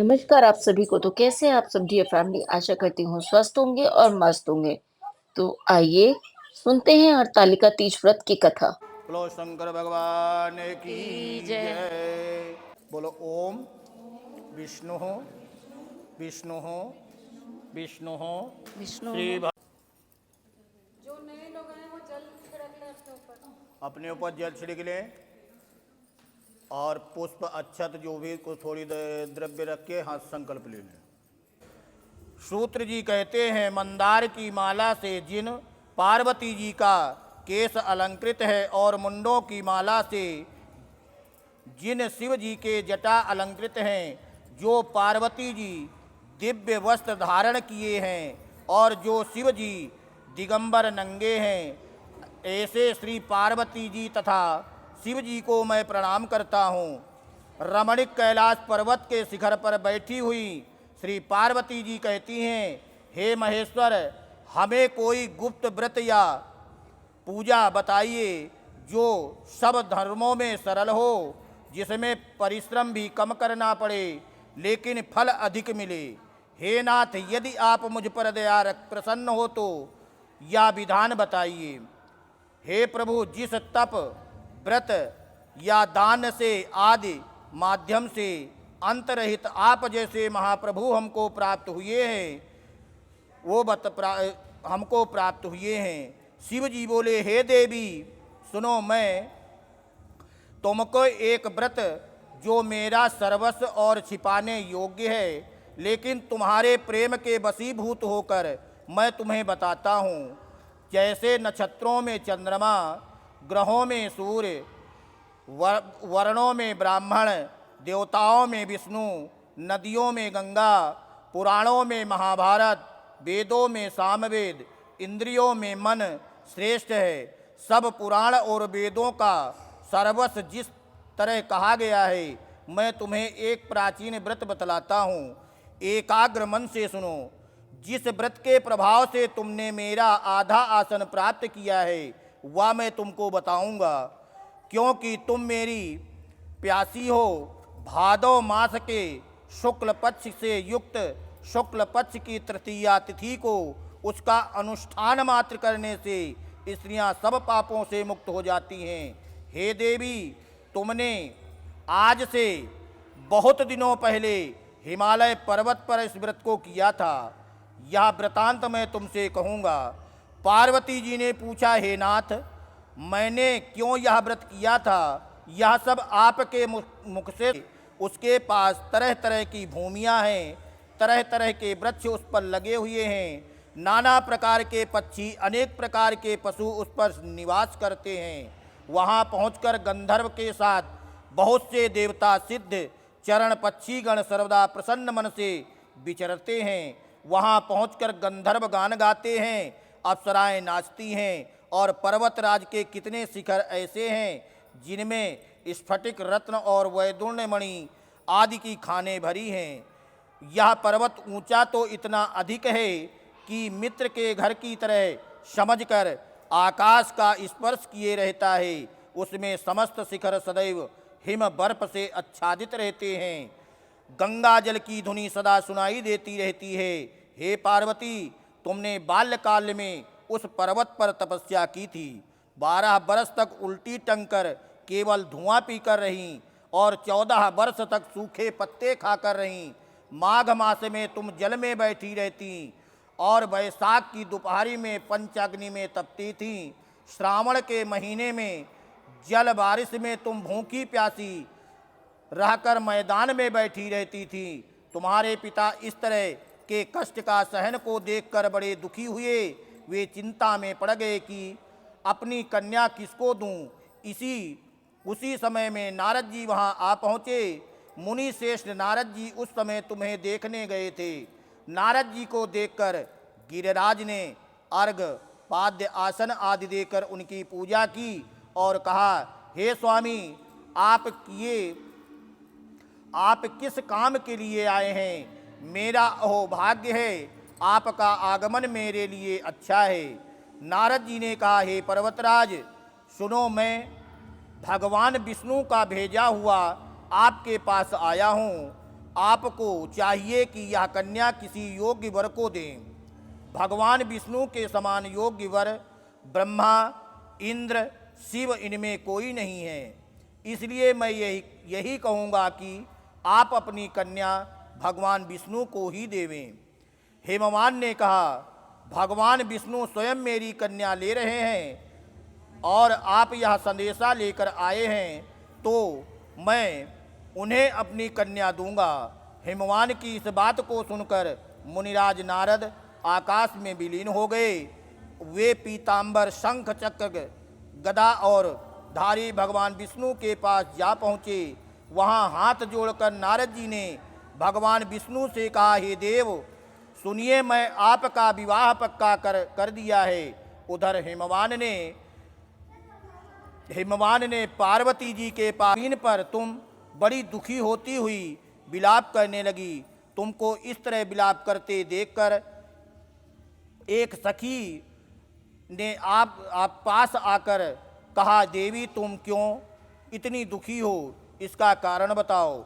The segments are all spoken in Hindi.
नमस्कार आप सभी को। तो कैसे हैं आप सब डियर फैमिली? आशा करती हूँ स्वस्थ होंगे और मस्त होंगे। तो आइए सुनते हैं हरतालिका तीज व्रत की कथा। बोलो शंकर भगवान की की जय। जय। बोलो ओम विष्णु विष्णु विष्णु विष्णु श्री भ- जो नए लोग हैं वो जल छिड़क ले अपने ऊपर। अपने ऊपर जल छिड़क लें और पुष्प अक्षत जो भी कुछ थोड़ी द्रव्य रख के हाथ संकल्प ले लें। सूत्र जी कहते हैं, मंदार की माला से जिन पार्वती जी का केश अलंकृत है और मुंडों की माला से जिन शिव जी के जटा अलंकृत हैं, जो पार्वती जी दिव्य वस्त्र धारण किए हैं और जो शिव जी दिगंबर नंगे हैं, ऐसे श्री पार्वती जी तथा शिव जी को मैं प्रणाम करता हूँ। रमणीक कैलाश पर्वत के शिखर पर बैठी हुई श्री पार्वती जी कहती हैं, हे महेश्वर, हमें कोई गुप्त व्रत या पूजा बताइए जो सब धर्मों में सरल हो, जिसमें परिश्रम भी कम करना पड़े लेकिन फल अधिक मिले। हे नाथ, यदि आप मुझ पर दया प्रसन्न हो तो यह विधान बताइए। हे प्रभु, जिस तप व्रत या दान से आदि माध्यम से अंतरहित आप जैसे महाप्रभु हमको प्राप्त हुए हैं, वो हमको प्राप्त हुए हैं। शिव जी बोले, हे देवी सुनो, मैं तुमको एक व्रत जो मेरा सर्वस्व और छिपाने योग्य है, लेकिन तुम्हारे प्रेम के वशीभूत होकर मैं तुम्हें बताता हूँ। जैसे नक्षत्रों में चंद्रमा, ग्रहों में सूर्य, वर्णों में ब्राह्मण, देवताओं में विष्णु, नदियों में गंगा, पुराणों में महाभारत, वेदों में सामवेद, इंद्रियों में मन श्रेष्ठ है, सब पुराण और वेदों का सर्वस्व जिस तरह कहा गया है, मैं तुम्हें एक प्राचीन व्रत बतलाता हूँ। एकाग्र मन से सुनो। जिस व्रत के प्रभाव से तुमने मेरा आधा आसन प्राप्त किया है, वह मैं तुमको बताऊंगा, क्योंकि तुम मेरी प्यासी हो। भादव मास के शुक्ल पक्ष से युक्त शुक्ल पक्ष की तृतीया तिथि को उसका अनुष्ठान मात्र करने से स्त्रियां सब पापों से मुक्त हो जाती हैं। हे देवी, तुमने आज से बहुत दिनों पहले हिमालय पर्वत पर इस व्रत को किया था। यह वृतांत मैं तुमसे कहूँगा। पार्वती जी ने पूछा, हे नाथ, मैंने क्यों यह व्रत किया था? यह सब आपके मुख से। उसके पास तरह तरह की भूमियाँ हैं, तरह तरह के वृक्ष उस पर लगे हुए हैं, नाना प्रकार के पक्षी, अनेक प्रकार के पशु उस पर निवास करते हैं। वहाँ पहुंचकर गंधर्व के साथ बहुत से देवता सिद्ध चरण पक्षीगण सर्वदा प्रसन्न मन से विचरते हैं। वहाँ पहुंचकर गंधर्व गान गाते हैं, अप्सराएं नाचती हैं और पर्वतराज के कितने शिखर ऐसे हैं जिनमें स्फटिक रत्न और वैदुर्ण्य मणि आदि की खानें भरी हैं। यह पर्वत ऊंचा तो इतना अधिक है कि मित्र के घर की तरह समझकर आकाश का स्पर्श किए रहता है। उसमें समस्त शिखर सदैव हिम बर्फ से आच्छादित रहते हैं। गंगा जल की धुनी सदा सुनाई देती रहती है। हे पार्वती, तुमने बाल्यकाल में उस पर्वत पर तपस्या की थी। 12 वर्ष तक उल्टी टंग कर केवल धुआं पीकर रहीं और 14 वर्ष तक सूखे पत्ते खाकर रहीं। माघ मास में तुम जल में बैठी रहती और वैशाख की दोपहरी में पंचाग्नि में तपती थी। श्रावण के महीने में जल बारिश में तुम भूखी प्यासी रहकर मैदान में बैठी रहती थी। तुम्हारे पिता इस तरह के कष्ट का सहन को देखकर बड़े दुखी हुए। वे चिंता में पड़ गए कि अपनी कन्या किसको दूं। उसी समय में नारद जी वहां आ पहुँचे। मुनि श्रेष्ठ नारद जी उस समय तुम्हें देखने गए थे। नारद जी को देखकर गिरिराज ने अर्घ, पाद्य, आसन आदि देकर उनकी पूजा की और कहा, हे स्वामी, आप किस काम के लिए आए हैं? मेरा अहोभाग्य है, आपका आगमन मेरे लिए अच्छा है। नारद जी ने कहा, हे पर्वतराज सुनो, मैं भगवान विष्णु का भेजा हुआ आपके पास आया हूँ। आपको चाहिए कि यह कन्या किसी योग्य वर को दें। भगवान विष्णु के समान योग्य वर ब्रह्मा, इंद्र, शिव इनमें कोई नहीं है। इसलिए मैं यही कहूँगा कि आप अपनी कन्या भगवान विष्णु को ही देवें। हेमवान ने कहा, भगवान विष्णु स्वयं मेरी कन्या ले रहे हैं और आप यह संदेशा लेकर आए हैं, तो मैं उन्हें अपनी कन्या दूंगा। हिमवान की इस बात को सुनकर मुनिराज नारद आकाश में विलीन हो गए। वे पीतांबर, शंख, चक्र, गदा और धारी भगवान विष्णु के पास जा पहुँचे। वहाँ हाथ जोड़कर नारद जी ने भगवान विष्णु से कहा, हे देव सुनिए, मैं आपका विवाह पक्का कर दिया है। उधर हिमवान ने पार्वती जी के पास पर तुम बड़ी दुखी होती हुई विलाप करने लगी। तुमको इस तरह विलाप करते देखकर एक सखी ने आप पास आकर कहा, देवी तुम क्यों इतनी दुखी हो, इसका कारण बताओ।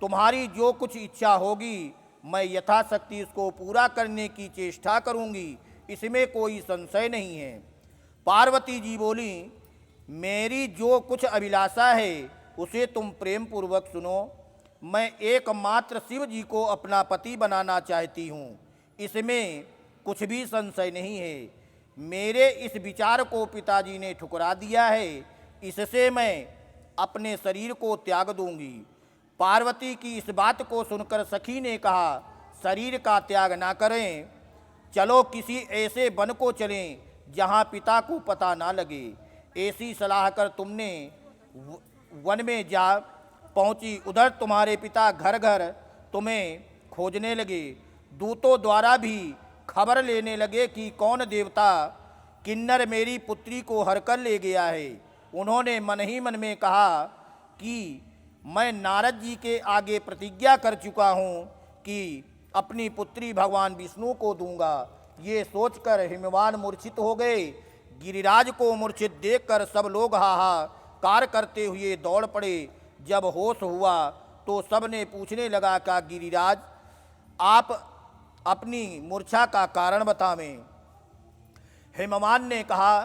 तुम्हारी जो कुछ इच्छा होगी मैं यथाशक्ति उसको पूरा करने की चेष्टा करूंगी, इसमें कोई संशय नहीं है। पार्वती जी बोली, मेरी जो कुछ अभिलाषा है उसे तुम प्रेम पूर्वक सुनो। मैं एकमात्र शिव जी को अपना पति बनाना चाहती हूँ, इसमें कुछ भी संशय नहीं है। मेरे इस विचार को पिताजी ने ठुकरा दिया है, इससे मैं अपने शरीर को त्याग दूंगी। पार्वती की इस बात को सुनकर सखी ने कहा, शरीर का त्याग ना करें, चलो किसी ऐसे वन को चलें जहाँ पिता को पता ना लगे। ऐसी सलाह कर तुमने वन में जा पहुँची। उधर तुम्हारे पिता घर घर तुम्हें खोजने लगे। दूतों द्वारा भी खबर लेने लगे कि कौन देवता किन्नर मेरी पुत्री को हर कर ले गया है। उन्होंने मन ही मन में कहा कि मैं नारद जी के आगे प्रतिज्ञा कर चुका हूँ कि अपनी पुत्री भगवान विष्णु को दूंगा। ये सोचकर हिमवान मूर्छित हो गए। गिरिराज को मूर्छित देखकर सब लोग हाहाकार करते हुए दौड़ पड़े। जब होश हुआ तो सब ने पूछने लगा कि गिरिराज आप अपनी मूर्छा का कारण बतावें। हिमवान ने कहा,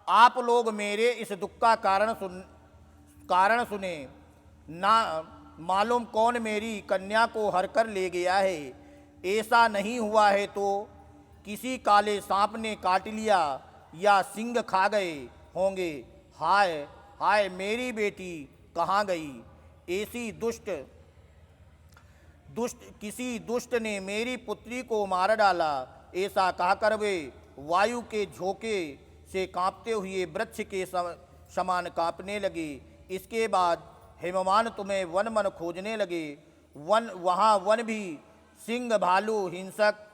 आप लोग मेरे इस दुख का कारण सुने। ना मालूम कौन मेरी कन्या को हर कर ले गया है। ऐसा नहीं हुआ है तो किसी काले सांप ने काट लिया या सिंह खा गए होंगे। हाय हाय मेरी बेटी कहाँ गई। ऐसी किसी दुष्ट ने मेरी पुत्री को मार डाला। ऐसा कहकर वे वायु के झोंके से कांपते हुए वृक्ष के समान कांपने लगे। इसके बाद हिमवान तुम्हें वन मन खोजने लगे। वहाँ वन भी सिंह, भालू, हिंसक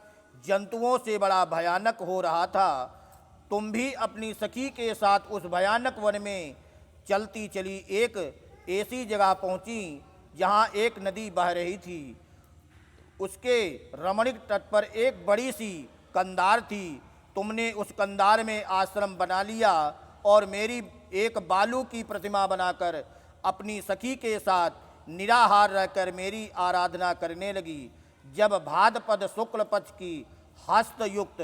जंतुओं से बड़ा भयानक हो रहा था। तुम भी अपनी सखी के साथ उस भयानक वन में चलती चली एक ऐसी जगह पहुंची जहां एक नदी बह रही थी। उसके रमणीक तट पर एक बड़ी सी कंधार थी। तुमने उस कंधार में आश्रम बना लिया और मेरी एक बालू की प्रतिमा बनाकर अपनी सखी के साथ निराहार रहकर मेरी आराधना करने लगी। जब भाद्रपद शुक्ल पक्ष की हस्तयुक्त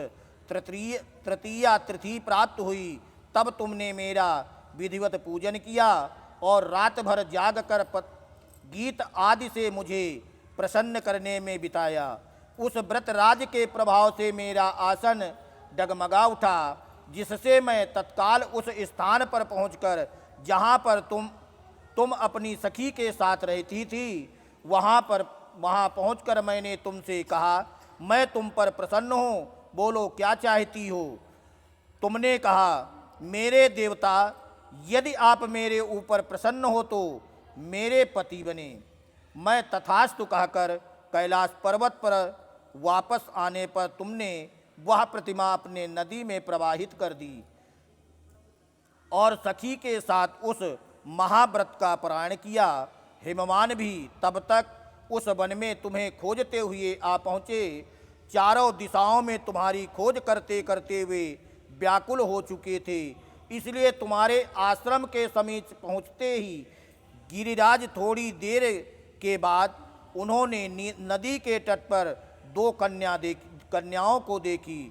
तृतीया तिथि प्राप्त हुई तब तुमने मेरा विधिवत पूजन किया और रात भर जाग कर गीत आदि से मुझे प्रसन्न करने में बिताया। उस व्रत राज के प्रभाव से मेरा आसन डगमगा उठा, जिससे मैं तत्काल उस स्थान पर पहुंचकर जहां पर तुम अपनी सखी के साथ रहती थी वहां पहुंचकर मैंने तुमसे कहा, मैं तुम पर प्रसन्न हूँ, बोलो क्या चाहती हो। तुमने कहा, मेरे देवता यदि आप मेरे ऊपर प्रसन्न हो तो मेरे पति बने। मैं तथास्तु कहकर कैलाश पर्वत पर वापस आने पर तुमने वह प्रतिमा अपने नदी में प्रवाहित कर दी और सखी के साथ उस महाव्रत का पारण किया। हिमवान भी तब तक उस वन में तुम्हें खोजते हुए आ पहुँचे। चारों दिशाओं में तुम्हारी खोज करते करते वे व्याकुल हो चुके थे। इसलिए तुम्हारे आश्रम के समीप पहुँचते ही गिरिराज थोड़ी देर के बाद उन्होंने नदी के तट पर दो कन्याओं को देखी।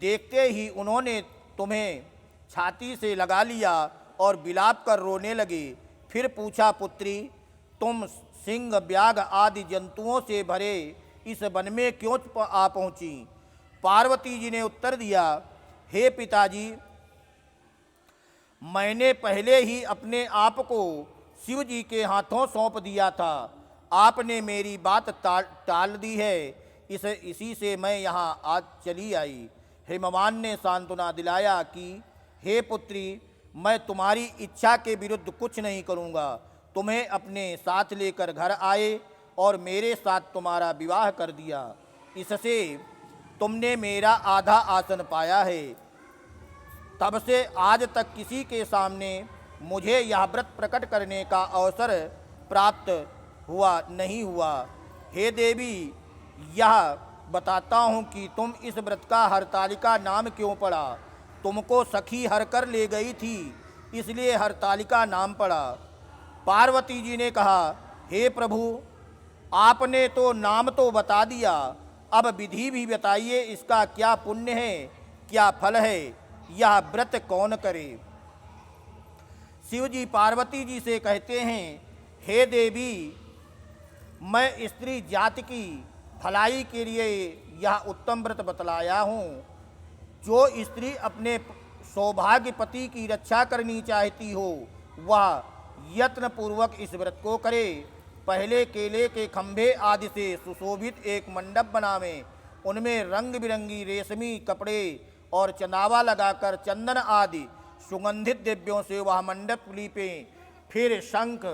देखते ही उन्होंने तुम्हें छाती से लगा लिया और बिलाप कर रोने लगे। फिर पूछा, पुत्री, तुम सिंह, व्याघ आदि जंतुओं से भरे इस वन में क्यों आ पहुंची? पार्वती जी ने उत्तर दिया, हे पिताजी, मैंने पहले ही अपने आप को शिव जी के हाथों सौंप दिया था। आपने मेरी बात टाल दी है, इसी से मैं यहाँ आज चली आई। हिमवान ने सांत्वना दिलाया कि हे पुत्री, मैं तुम्हारी इच्छा के विरुद्ध कुछ नहीं करूँगा। तुम्हें अपने साथ लेकर घर आए और मेरे साथ तुम्हारा विवाह कर दिया। इससे तुमने मेरा आधा आसन पाया है। तब से आज तक किसी के सामने मुझे यह व्रत प्रकट करने का अवसर प्राप्त नहीं हुआ। हे देवी, यह बताता हूँ कि तुम इस व्रत का हरतालिका नाम क्यों पड़ा? तुमको सखी हर कर ले गई थी, इसलिए हरतालिका नाम पड़ा। पार्वती जी ने कहा, हे प्रभु, आपने तो नाम तो बता दिया, अब विधि भी बताइए, इसका क्या पुण्य है, क्या फल है, यह व्रत कौन करे? शिव जी पार्वती जी से कहते हैं, हे देवी, मैं स्त्री जाति की भलाई के लिए यह उत्तम व्रत बतलाया हूँ। जो स्त्री अपने सौभाग्य पति की रक्षा करनी चाहती हो, वह यत्न पूर्वक इस व्रत को करे। पहले केले के खंभे आदि से सुशोभित एक मंडप बनावे, उनमें रंग बिरंगी रेशमी कपड़े और चंदावा लगाकर चंदन आदि सुगंधित दिव्यों से वह मंडप लीपे। फिर शंख,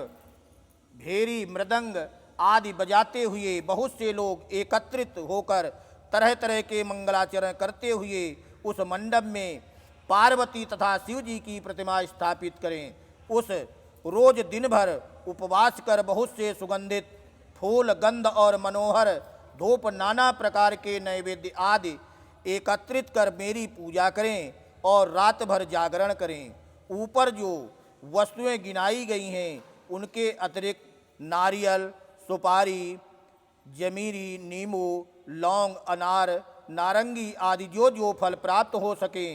भेरी, मृदंग आदि बजाते हुए बहुत से लोग एकत्रित होकर तरह तरह के मंगलाचरण करते हुए उस मंडप में पार्वती तथा शिव जी की प्रतिमा स्थापित करें। उस रोज दिन भर उपवास कर बहुत से सुगंधित फूल, गंध और मनोहर धूप, नाना प्रकार के नैवेद्य आदि एकत्रित कर मेरी पूजा करें और रात भर जागरण करें। ऊपर जो वस्तुएं गिनाई गई हैं, उनके अतिरिक्त नारियल, सुपारी, जमीरी, नींबू, लौंग, अनार, नारंगी आदि जो जो फल प्राप्त हो सके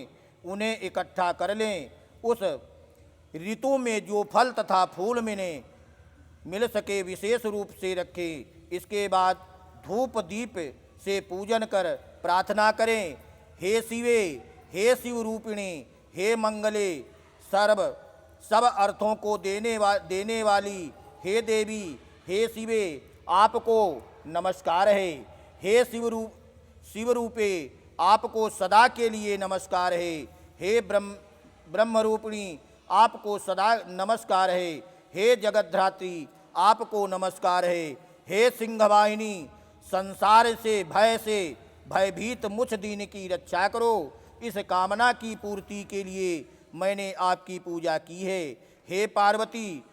उन्हें इकट्ठा कर लें। उस ऋतु में जो फल तथा फूल मिल सके विशेष रूप से रखें। इसके बाद धूप दीप से पूजन कर प्रार्थना करें, हे शिवे, हे शिव रूपिणी, हे मंगले, सब अर्थों को देने वाली हे देवी, हे शिवे, आपको नमस्कार है। हे शिव रूपे, आपको सदा के लिए नमस्कार है। हे ब्रह्म रूपिणी, आपको सदा नमस्कार है। हे जगद्धात्री, आपको नमस्कार है। हे सिंहवाहिनी, संसार से भयभीत मुझ दीन की रक्षा करो। इस कामना की पूर्ति के लिए मैंने आपकी पूजा की है। हे पार्वती,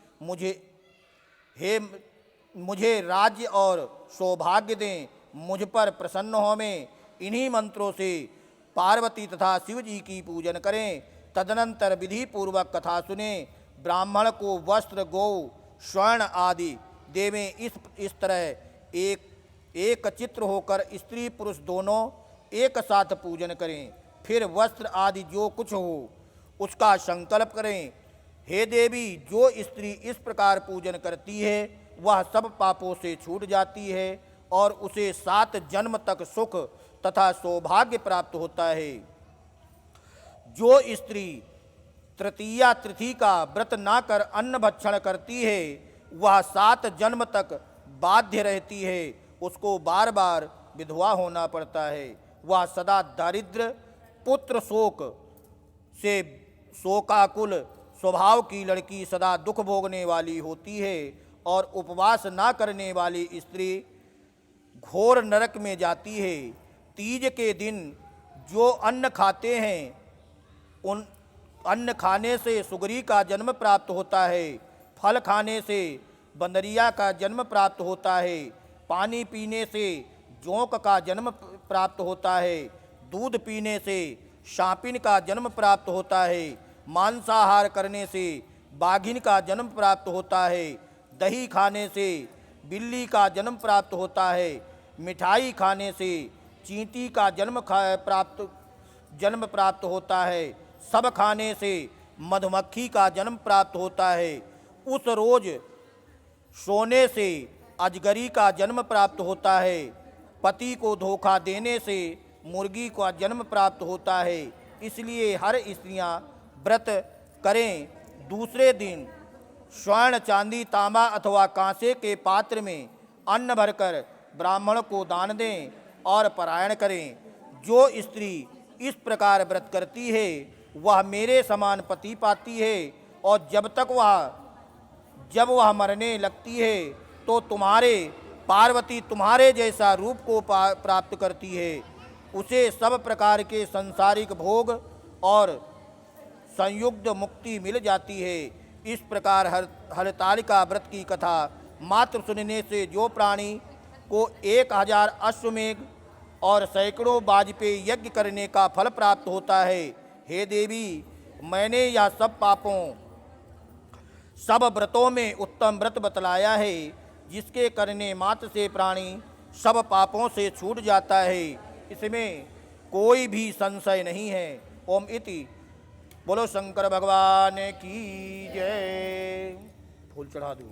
मुझे राज्य और सौभाग्य दें, मुझ पर प्रसन्न हो। में इन्हीं मंत्रों से पार्वती तथा शिव जी की पूजन करें। तदनंतर विधि पूर्वक कथा सुने। ब्राह्मण को वस्त्र, गौ, स्वर्ण आदि देवें। इस तरह एक चित्र होकर स्त्री पुरुष दोनों एक साथ पूजन करें। फिर वस्त्र आदि जो कुछ हो उसका संकल्प करें। हे देवी, जो स्त्री इस प्रकार पूजन करती है वह सब पापों से छूट जाती है और उसे 7 जन्म तक सुख तथा सौभाग्य प्राप्त होता है। जो स्त्री तृतीया तिथि का व्रत ना कर अन्न भक्षण करती है वह 7 जन्म तक बाध्य रहती है, उसको बार बार विधवा होना पड़ता है। वह सदा दारिद्र्य, पुत्र शोक से शोकाकुल स्वभाव की लड़की सदा दुख भोगने वाली होती है और उपवास ना करने वाली स्त्री घोर नरक में जाती है। तीज के दिन जो अन्न खाते हैं उन अन्न खाने से सुगरी का जन्म प्राप्त होता है, फल खाने से बंदरिया का जन्म प्राप्त होता है, पानी पीने से जोंक का जन्म प्राप्त होता है, दूध पीने से शापिन का जन्म प्राप्त होता है, मांसाहार करने से बाघिन का जन्म प्राप्त होता है, दही खाने से बिल्ली का जन्म प्राप्त होता है। मिठाई खाने से चींटी का जन्म प्राप्त होता है। सब खाने से मधुमक्खी का जन्म प्राप्त होता है। उस रोज सोने से अजगरी का जन्म प्राप्त होता है। पति को धोखा देने से मुर्गी का जन्म प्राप्त होता है। इसलिए हर स्त्रियां व्रत करें। दूसरे दिन स्वर्ण, चांदी, तांबा अथवा कांसे के पात्र में अन्न भरकर ब्राह्मण को दान दें और पारायण करें। जो स्त्री इस प्रकार व्रत करती है वह मेरे समान पति पाती है, और जब वह मरने लगती है तो पार्वती तुम्हारे जैसा रूप को प्राप्त करती है। उसे सब प्रकार के सांसारिक भोग और संयुक्त मुक्ति मिल जाती है। इस प्रकार हरतालिका व्रत की कथा मात्र सुनने से जो प्राणी को 1000 अश्वमेघ और सैकड़ों वाजपेयी यज्ञ करने का फल प्राप्त होता है। हे देवी, मैंने यह सब व्रतों में उत्तम व्रत बतलाया है, जिसके करने मात्र से प्राणी सब पापों से छूट जाता है। इसमें कोई भी संशय नहीं है। ओम इति। बोलो शंकर भगवान की जय। फूल चढ़ा दूँ।